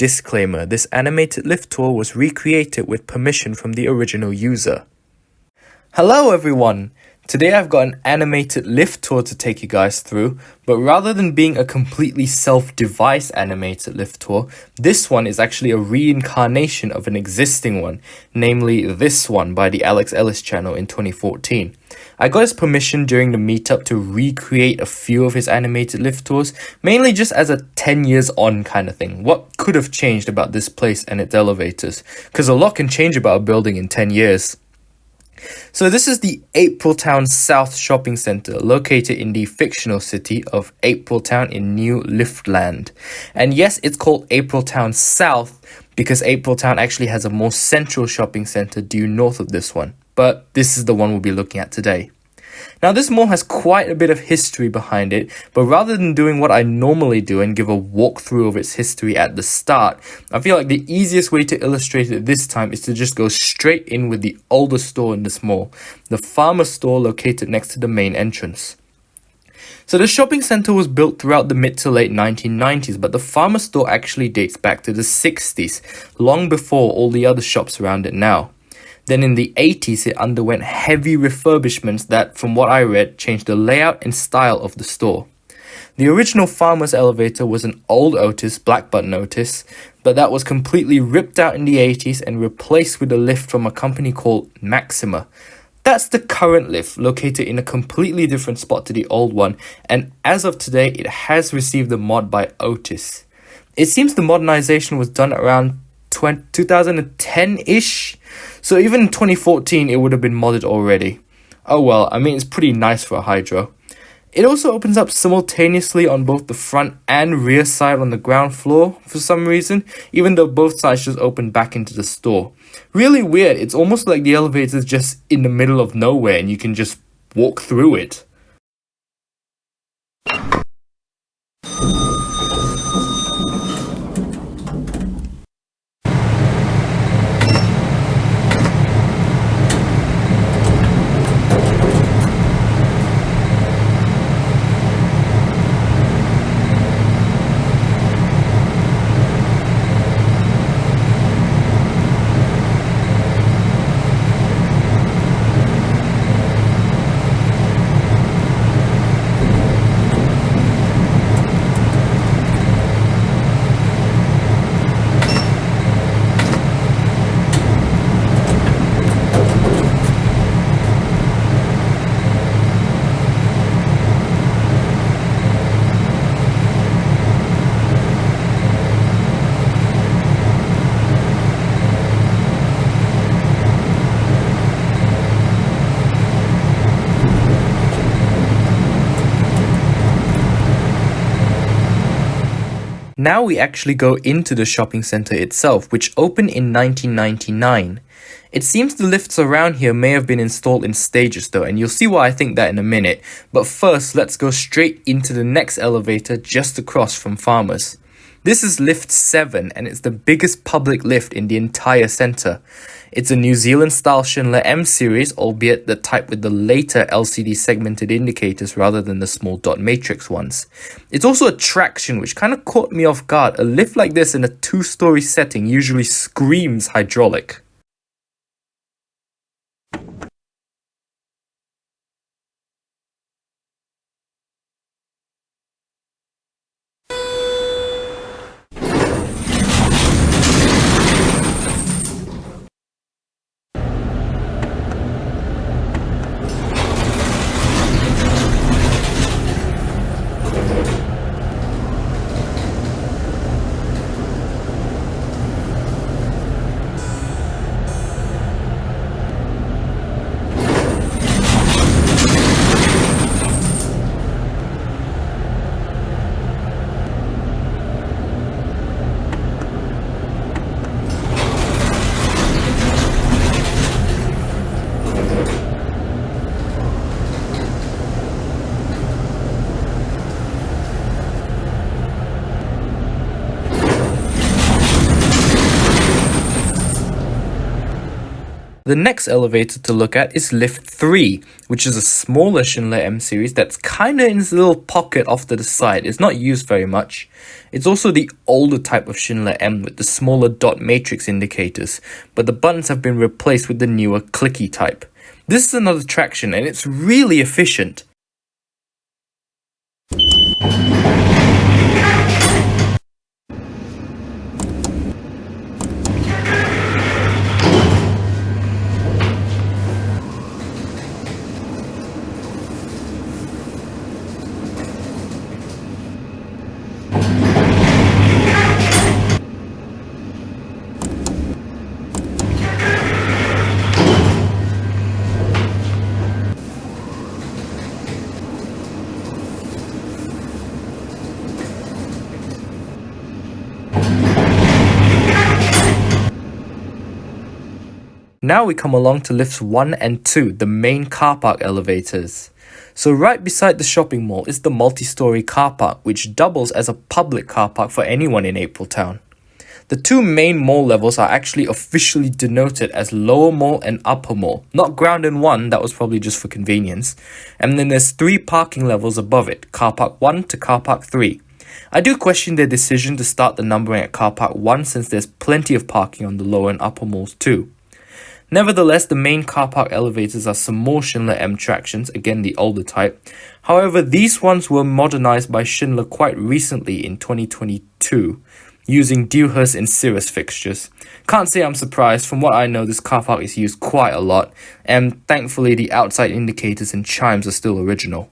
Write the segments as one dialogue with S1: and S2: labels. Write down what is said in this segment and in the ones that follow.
S1: Disclaimer: this animated lift tour was recreated with permission from the original user. Hello everyone! Today I've got an animated lift tour to take you guys through, but rather than being a completely self-devised animated lift tour, this one is actually a reincarnation of an existing one, namely this one by the Alex Ellis channel in 2014. I got his permission during the meetup to recreate a few of his animated lift tours, mainly just as a 10 years on kind of thing. What could have changed about this place and its elevators? Because a lot can change about a building in 10 years. So this is the Apriltown South Shopping Centre, located in the fictional city of Apriltown in New Liftland. And yes, it's called Apriltown South because Apriltown actually has a more central shopping centre due north of this one. But this is the one we'll be looking at today. Now this mall has quite a bit of history behind it, but rather than doing what I normally do and give a walkthrough of its history at the start, I feel like the easiest way to illustrate it this time is to just go straight in with the oldest store in this mall, the Farmer store located next to the main entrance. So the shopping centre was built throughout the mid to late 1990s, but the Farmer store actually dates back to the 60s, long before all the other shops around it now. Then in the 80s, it underwent heavy refurbishments that, from what I read, changed the layout and style of the store. The original Farmer's elevator was an old Otis, black button Otis, but that was completely ripped out in the 80s and replaced with a lift from a company called Maxima. That's the current lift, located in a completely different spot to the old one, and as of today, it has received a mod by Otis. It seems the modernization was done around 2010-ish, so even in 2014 it would have been modded already. Oh well, I mean it's pretty nice for a hydro. It also opens up simultaneously on both the front and rear side on the ground floor for some reason, even though both sides just open back into the store. Really weird, it's almost like the elevator is just in the middle of nowhere and you can just walk through it. Now we actually go into the shopping centre itself, which opened in 1999. It seems the lifts around here may have been installed in stages though, and you'll see why I think that in a minute. But first, let's go straight into the next elevator just across from Farmers. This is lift 7 and it's the biggest public lift in the entire centre. It's a New Zealand style Schindler M series, albeit the type with the later LCD segmented indicators rather than the small dot matrix ones. It's also a traction, which kind of caught me off guard. A lift like this in a 2-story setting usually screams hydraulic. The next elevator to look at is Lift 3, which is a smaller Schindler M series that's kinda in this little pocket off to the side. It's not used very much. It's also the older type of Schindler M with the smaller dot matrix indicators, but the buttons have been replaced with the newer clicky type. This is another traction and it's really efficient. Now we come along to lifts 1 and 2, the main car park elevators. So right beside the shopping mall is the multi-storey car park, which doubles as a public car park for anyone in Apriltown. The two main mall levels are actually officially denoted as lower mall and upper mall, not ground and 1, that was probably just for convenience. And then there's 3 parking levels above it, car park 1 to car park 3. I do question their decision to start the numbering at car park 1 since there's plenty of parking on the lower and upper malls too. Nevertheless, the main car park elevators are some more Schindler M tractions, again the older type. However, these ones were modernized by Schindler quite recently in 2022, using Dewhurst and Cirrus fixtures. Can't say I'm surprised, from what I know this car park is used quite a lot, and thankfully the outside indicators and chimes are still original.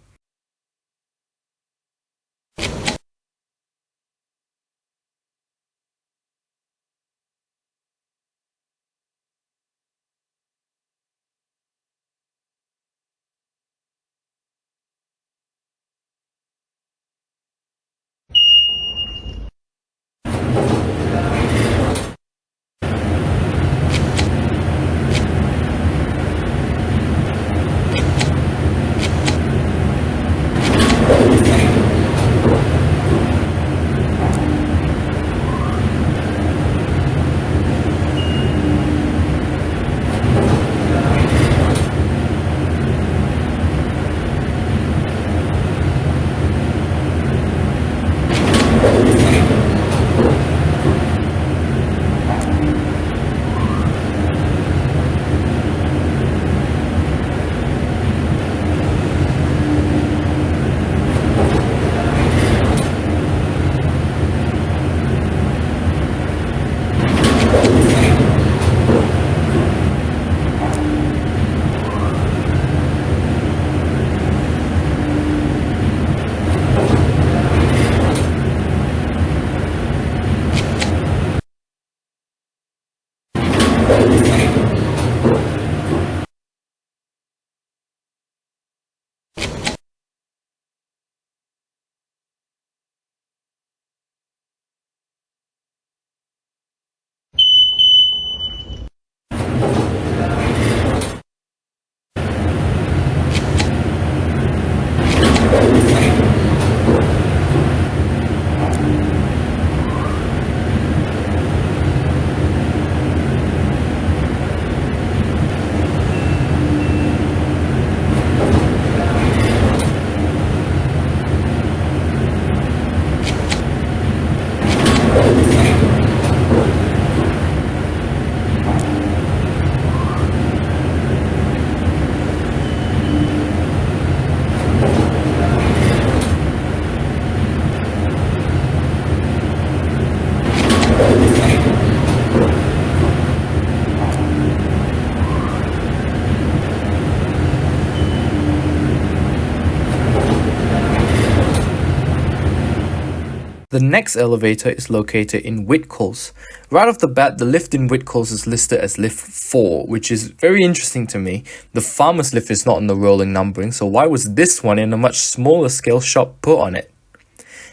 S1: The next elevator is located in Whitcoulls. Right off the bat, the lift in Whitcoulls is listed as lift 4, which is very interesting to me. The farmer's lift is not on the rolling numbering, so why was this one in a much smaller scale shop put on it?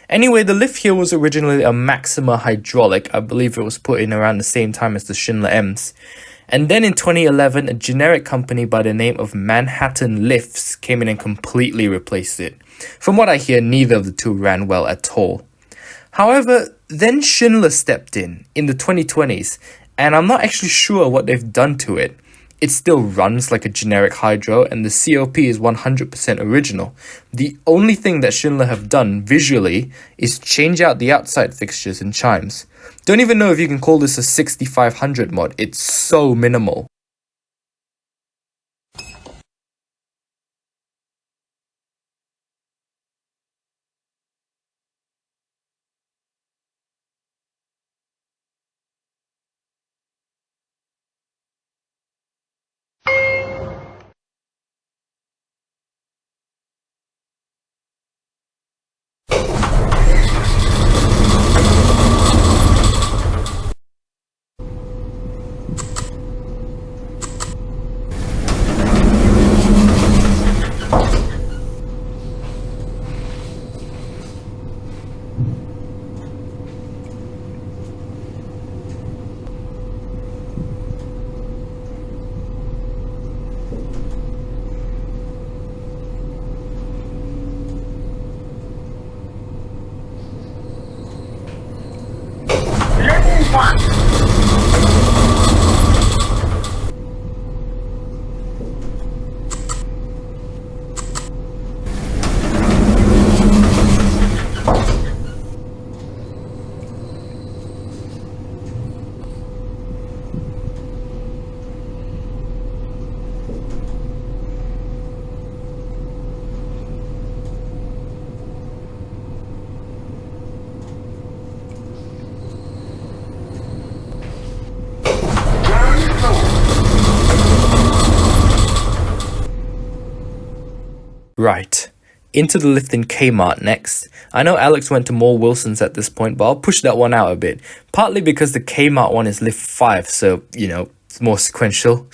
S1: Anyway, the lift here was originally a Maxima hydraulic. I believe it was put in around the same time as the Schindler M's. And then in 2011, a generic company by the name of Manhattan Lifts came in and completely replaced it. From what I hear, neither of the two ran well at all. However, then Schindler stepped in the 2020s, and I'm not actually sure what they've done to it. It still runs like a generic hydro, and the COP is 100% original. The only thing that Schindler have done visually is change out the outside fixtures and chimes. Don't even know if you can call this a 6500 mod, it's so minimal. Right, into the lift in Kmart next. I know Alex went to more Wilson's at this point, but I'll push that one out a bit. Partly because the Kmart one is lift 5, so, it's more sequential.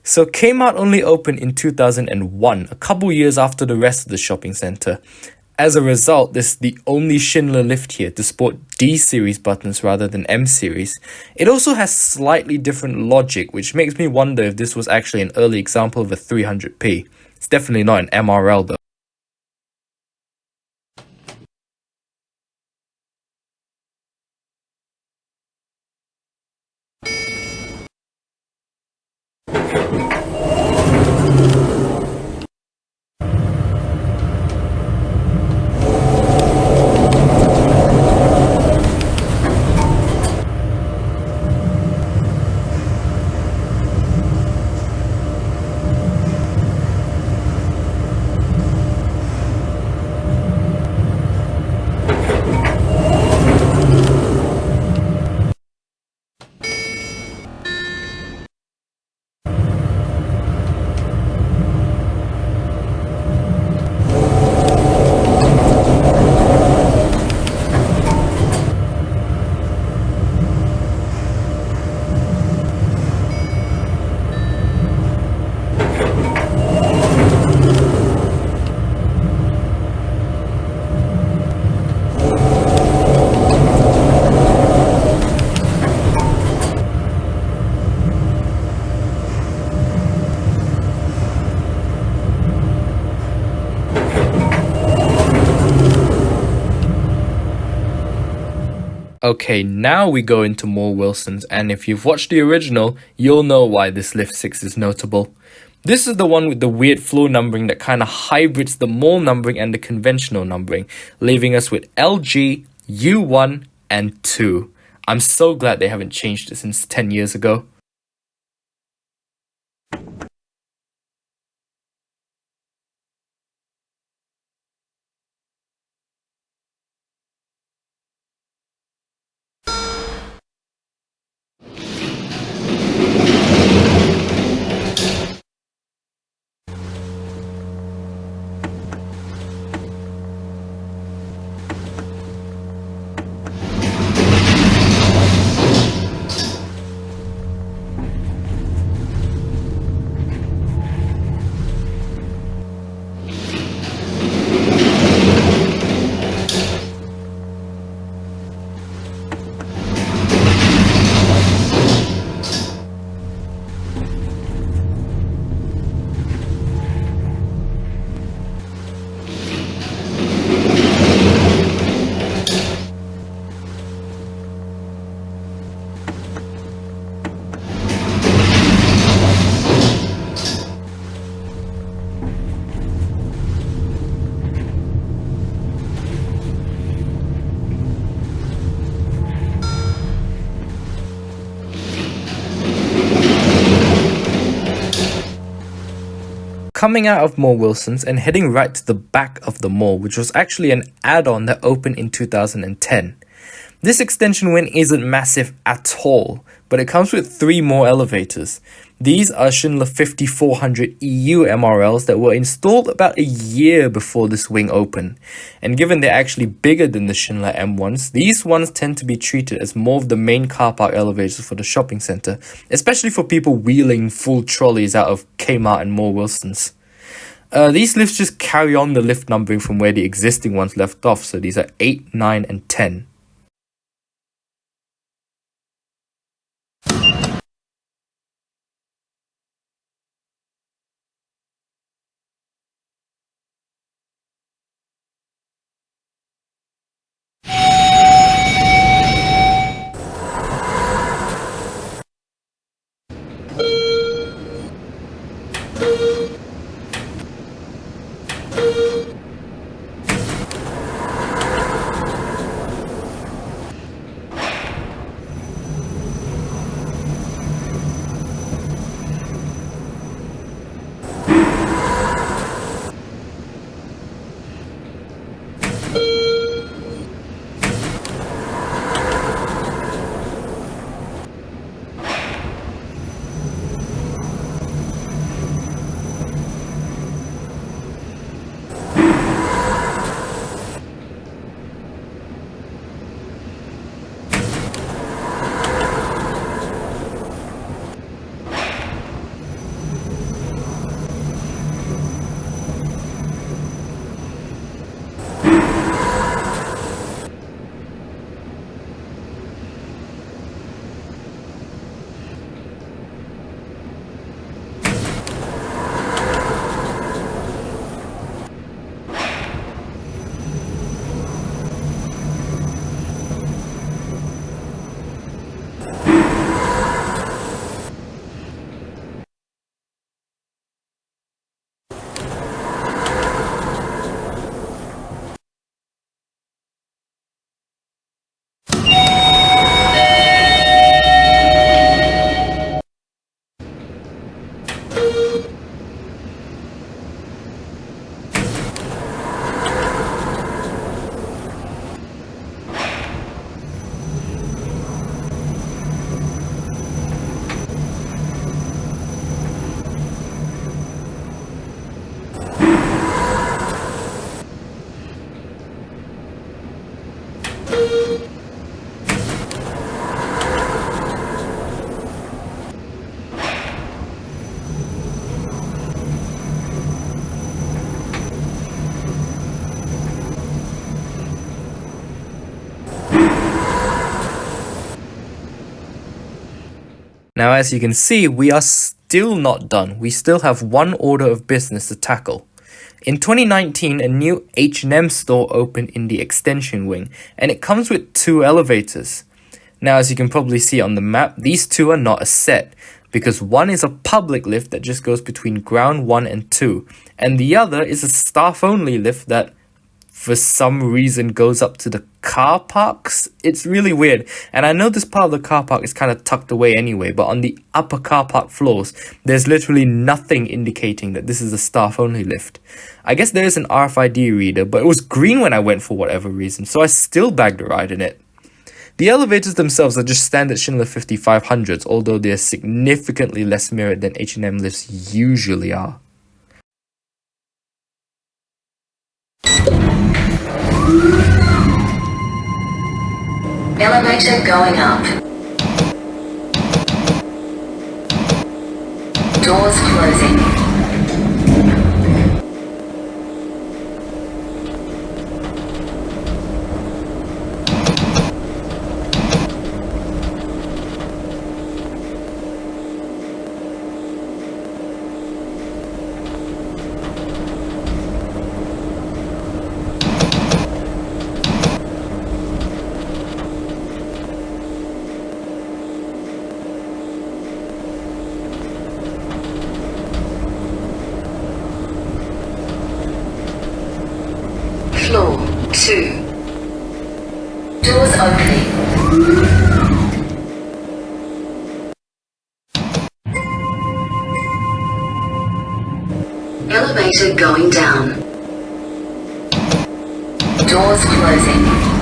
S1: So Kmart only opened in 2001, a couple years after the rest of the shopping centre. As a result, this is the only Schindler lift here to sport D-series buttons rather than M-series. It also has slightly different logic, which makes me wonder if this was actually an early example of a 300p. It's definitely not an MRL though. Okay, now we go into more Wilson's, and if you've watched the original, you'll know why this lift 6 is notable. This is the one with the weird floor numbering that kind of hybrids the mall numbering and the conventional numbering, leaving us with LG, U1, and 2. I'm so glad they haven't changed it since 10 years ago. coming out of Mall Wilson's and heading right to the back of the mall, which was actually an add-on that opened in 2010. This extension wing isn't massive at all, but it comes with 3 more elevators. These are Schindler 5400 EU MRLs that were installed about a year before this wing opened. And given they're actually bigger than the Schindler M1s, these ones tend to be treated as more of the main car park elevators for the shopping centre, especially for people wheeling full trolleys out of Kmart and Mall Wilson's. These lifts just carry on the lift numbering from where the existing ones left off, so these are 8, 9 and 10. Now, as you can see, we are still not done. We still have one order of business to tackle. In 2019, a new H&M store opened in the extension wing, and it comes with 2 elevators. Now, as you can probably see on the map, these 2 are not a set, because one is a public lift that just goes between ground 1 and 2, and the other is a staff-only lift that, for some reason, goes up to the car parks. It's really weird, and I know this part of the car park is kind of tucked away anyway, but on the upper car park floors, there's literally nothing indicating that this is a staff-only lift. I guess there is an RFID reader, but it was green when I went for whatever reason, so I still bagged a ride in it. The elevators themselves are just standard Schindler 5500s, although they're significantly less mirrored than H&M lifts usually are.
S2: Elevator going up. Doors closing. Elevator going down. Doors closing.